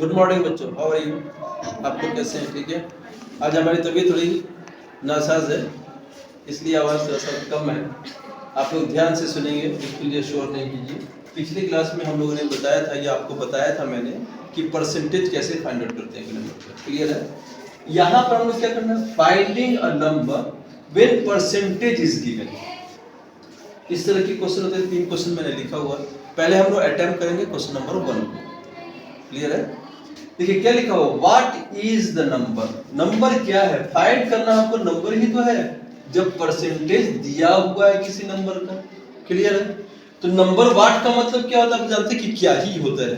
Good morning बच्चों, how are you? आप लोग कैसे हैं? ठीक है। आज हमारी तबीयत थोड़ी नासाज है, इसलिए आवाज़ थोड़ा सा कम है। आप लोग ध्यान से सुनेंगे, उसके लिए शोर नहीं कीजिए। पिछली क्लास में हम लोगों ने बताया था, या आपको बताया था मैंने, कि परसेंटेज कैसे फाइंड आउट करते हैं नंबर का। क्लियर है? यहाँ पर हम लोग क्या करना है? Finding a number when percentage is given. इस तरह के क्वेश्चन होते हैं। 3 क्वेश्चन मैंने लिखा हुआ। पहले हम लोग अटेम्प्ट करेंगे क्वेश्चन नंबर 1 को। क्लियर है? देखिए क्या लिखा हुआ, what is the number. Number क्या है? फाइंड करना हमको नंबर ही तो है, जब परसेंटेज दिया हुआ है किसी नंबर का। क्लियर है? तो नंबर व्हाट का मतलब क्या होता है? आप जानते हैं कि क्या ही होता है।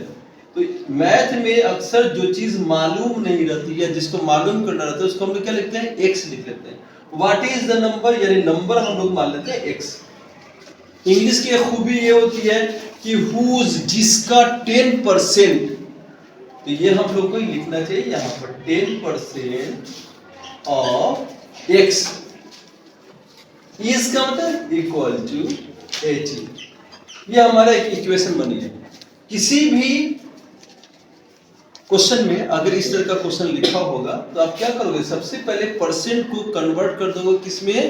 तो मैथ में अक्सर जो चीज मालूम नहीं रहती है, जिसको मालूम करना रहता है, उसको हम लोग क्या लिखते हैं? एक्स लिख लेते हैं। व्हाट इज द नंबर, यानी नंबर हम लोग मान लेते हैं एक्स। इंग्लिश की खूबी ये होती है कि हुज, जिसका 10%, तो ये हम लोग को लिखना चाहिए यहां पर 10% ऑफ एक्स इसका मतलब इक्वल टू 80। ये हमारा एक इक्वेशन बनी है। किसी भी क्वेश्चन में अगर इस तरह का क्वेश्चन लिखा होगा तो आप क्या करोगे? सबसे पहले परसेंट को कन्वर्ट कर दोगे किसमें?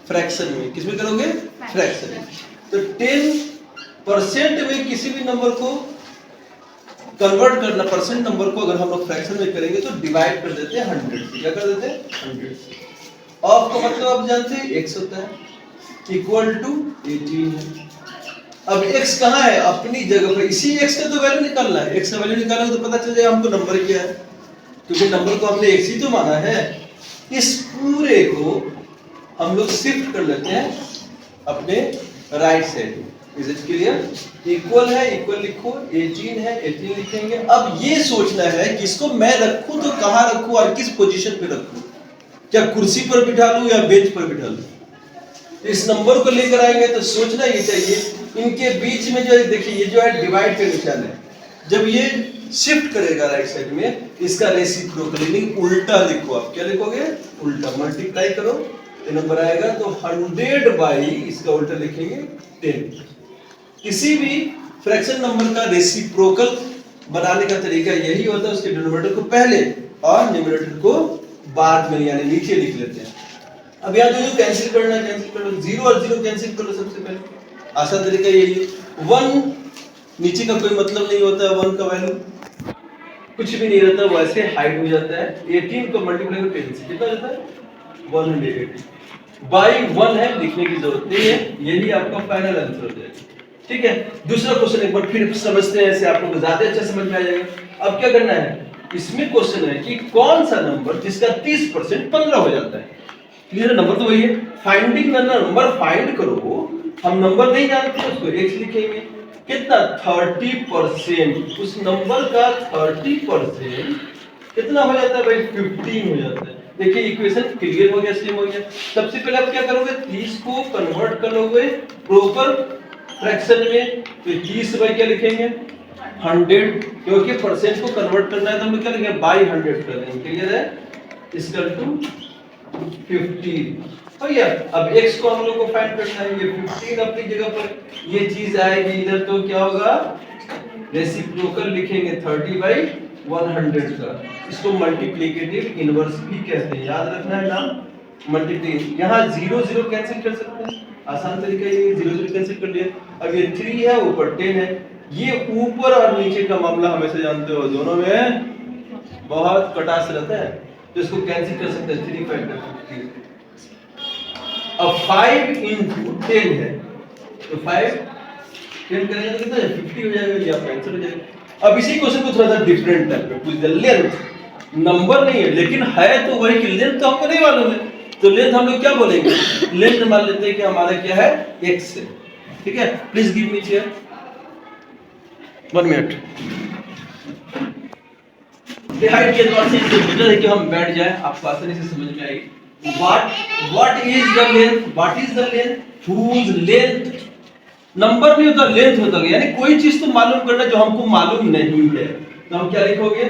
फ्रैक्शन में। किसमें करोगे? फ्रैक्शन में। तो 10% में किसी भी नंबर को कन्वर्ट करना, परसेंट नंबर को अगर हम लोग फ्रैक्शन में करेंगे तो डिवाइड कर देते हैं 100 से। क्या कर देते हैं? 100 से। ऑफ का मतलब आप जानते हैं x होता है, इक्वल टू 18 है। अब x कहाँ है? अपनी जगह पर। इसी x का तो वैल्यू निकालना है। x का वैल्यू निकालेंगे तो पता चल जाएगा हमको नंबर क्या है, क्योंकि नंबर को हमने x ही तो माना है। इस पूरे को हम लोग शिफ्ट कर लेते हैं अपने right side. Is it clear? Equal है, इक्वल लिखो, 18 है, 18 लिखेंगे। अब ये सोचना है कि इसको मैं रखूं तो कहां रखूं और किस पोजीशन पे रखूं। क्या कुर्सी पर बिठा लूं या बेंच पर बिठा लूं? इस नंबर को लेकर आएंगे तो सोचना ये चाहिए इनके बीच में जो है, देखिए ये जो है डिवाइड का निशान है। जब ये शिफ्ट करेगा राइट साइड में, इसका रेसिप्रोकल यानी उल्टा लिखो। आप क्या लिखोगे? उल्टा। मल्टीप्लाई करो ये नंबर आएगा, तो 100 बाई इसका उल्टा लिखेंगे 10। किसी भी फ्रैक्शन नंबर का रेसिप्रोकल बनाने का तरीका यही होता है, उसके डिनोमिनेटर को पहले और न्यूमरेटर को बाद में, यानी नीचे लिख लेते हैं। अब यहाँ जो कैंसिल करना है, कैंसिल कर लो। 0 और 0 कैंसिल कर लो सबसे पहले। आसान तरीका यही है। 1 नीचे का कोई मतलब नहीं होता है, 1 का वैल्यू कुछ भी नहीं रहता, वैसे हाइड हो जाता है। 18 को मल्टीप्लाई करो 10 से, कितना रहता है? 180 बाई 1 है, लिखने की जरूरत नहीं है। यही आपका फाइनल आंसर हो जाएगा। ठीक है। दूसरा क्वेश्चन एक बार फिर समझते हैं, ऐसे आप लोग ज्यादा अच्छा समझ में आ जाएगा। अब क्या करना है? इसमें क्वेश्चन है कि कौन सा नंबर जिसका 30% 15 हो जाता है। क्लियर? नंबर तो वही है। फाइंडिंग करना, नंबर फाइंड करो। हम नंबर नहीं जानते, उसको x लिखेंगे। कितना? 30%। उस नंबर का 30% कितना हो जाता है भाई? 15 हो जाता है। देखिए इक्वेशन क्लियर हो गया, सेम हो गया। सबसे पहले आप क्या करोगे? 30 को कन्वर्ट करोगे प्रॉपर फ्रैक्शन में, तो 30 बाई क्या लिखेंगे? 100, क्योंकि परसेंट को कन्वर्ट करना है तो हम लोग क्या लिखेंगे? बाई 100 कर देंगे। क्लियर है? इक्वल टू 15 हो गया। अब x को हम लोग को फाइंड करना है। ये 15 अपनी जगह पर, ये चीज आएगी इधर, तो क्या होगा? रेसिप्रोकल लिखेंगे 30 बाई 100 का। इसको मल्टीप्लिकेटिव इनवर्स भी कहते हैं, याद रखना है नाम। मल्टीप्लिकेटिव। यहाँ 0 0 कैंसिल कर सकते हैं, आसान तरीका ये। 0 0 कैंसिल कर लिया। अब ये 3 है, ऊपर 10 है। ये ऊपर और नीचे का मामला हमेशा जानते हो, दोनों में बहुत कटास रहता है, तो इसको कैंसिल कर सकते हैं। 3 5 15। अब 5 into 10 है, तो 5 10 करेंगे तो कितना है? 50 हो जाएगा, या 65 हो जाएगा। अब इसी क्वेश्चन को थोड़ा सा डिफरेंट टाइप में पूछ दिया। लेंथ नंबर नहीं है, लेकिन है तो वही, कि लेंथ तो हमको नहीं मालूम है, तो लेंथ हम लोग क्या बोलेंगे? लेंथ मान लेते हैं कि हमारा क्या है? x है। ठीक है। Please give me chair 1 minute. Height के द्वारा से बेटर है कि हम बैठ जाए, आपको आसानी से समझ में आएगी। what is the length? what is the length? whose length? Number नहीं होता, लेंथ होता है। यानी कोई चीज तो मालूम करना जो हमको मालूम नहीं है, तो हम क्या लिखोगे?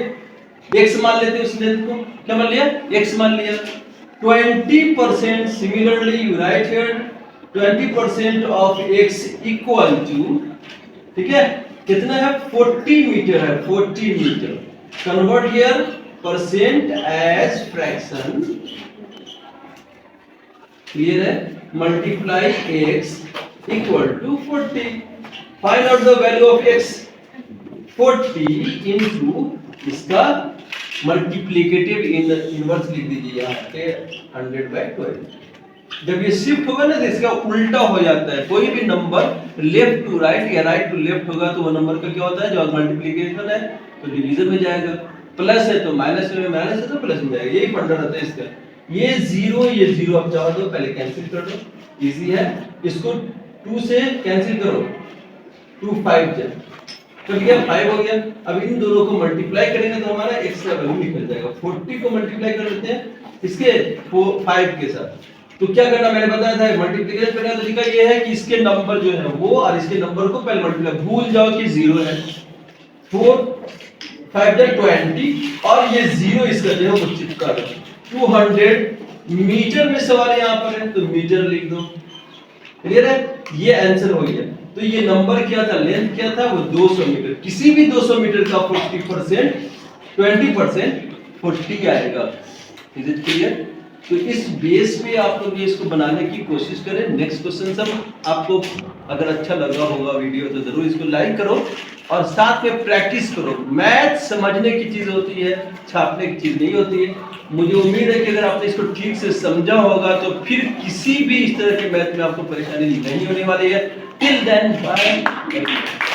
x मान लेते हैं उस लेंथ को। क्या मान लिया? x मान लिया। 20%, similarly you write here 20% of x equal to, ठीक है, कितना है 40 मीटर है, 40 meter. Convert here percent as fraction, clear है, multiply x equal to 40। Find out the value of x, 40 into इसका मल्टीप्लिकेटिव इनवर्स लिख दीजिए यहाँ पे 100/12। जब ये शिफ्ट होगा ना तो इसका उल्टा हो जाता है। कोई भी नंबर लेफ्ट टू राइट या राइट टू लेफ्ट होगा तो वो नंबर का क्या होता है, जो मल्टीप्लिकेशन है तो डिवीजन में जाएगा, प्लस है तो माइनस में, माइनस है तो प्लस में जाएगा। यही फंडा रहता है इसका। ये जीरो आप चाहो तो पहले कैंसिल कर दो, इजी है। इसको 2 से कैंसिल करो, 2 5 जाए तो क्या 5 हो गया। अब इन दोनों को मल्टीप्लाई करेंगे तो हमारा x का वैल्यू निकल जाएगा। 40 को मल्टीप्लाई कर लेते हैं इसके 5 के साथ, तो क्या करना मैंने बताया था, मल्टीप्लिकेशन करने का तरीका ये है कि इसके नंबर जो है वो और इसके नंबर को पहले मल्टीप्लाई, भूल जाओ कि 0 है। 4 5 जा 20 और ये 0 इसका जो है वो चिपका दो। 200 मीटर में सवाल यहाँ पर है तो मीटर लिख दो, क्लियर है। ये आंसर हो गया। तो ये नंबर क्या था, लेंथ क्या था, वो 200 मीटर। किसी भी 200 मीटर का 40% 20% 40 आएगा। Is it clear. तो इस बेस पे आप लोग ये इसको बनाने की कोशिश करें। नेक्स्ट क्वेश्चन सब आपको अगर अच्छा लगा होगा वीडियो तो जरूर इसको लाइक करो और साथ में प्रैक्टिस करो। मैथ समझने की चीज होती है, छापने की चीज नहीं होती है। मुझे उम्मीद है कि अगर आपने इसको ठीक से समझा होगा तो फिर किसी भी इस तरह के मैथ में आपको परेशानी नहीं होने वाली है। Till then bye.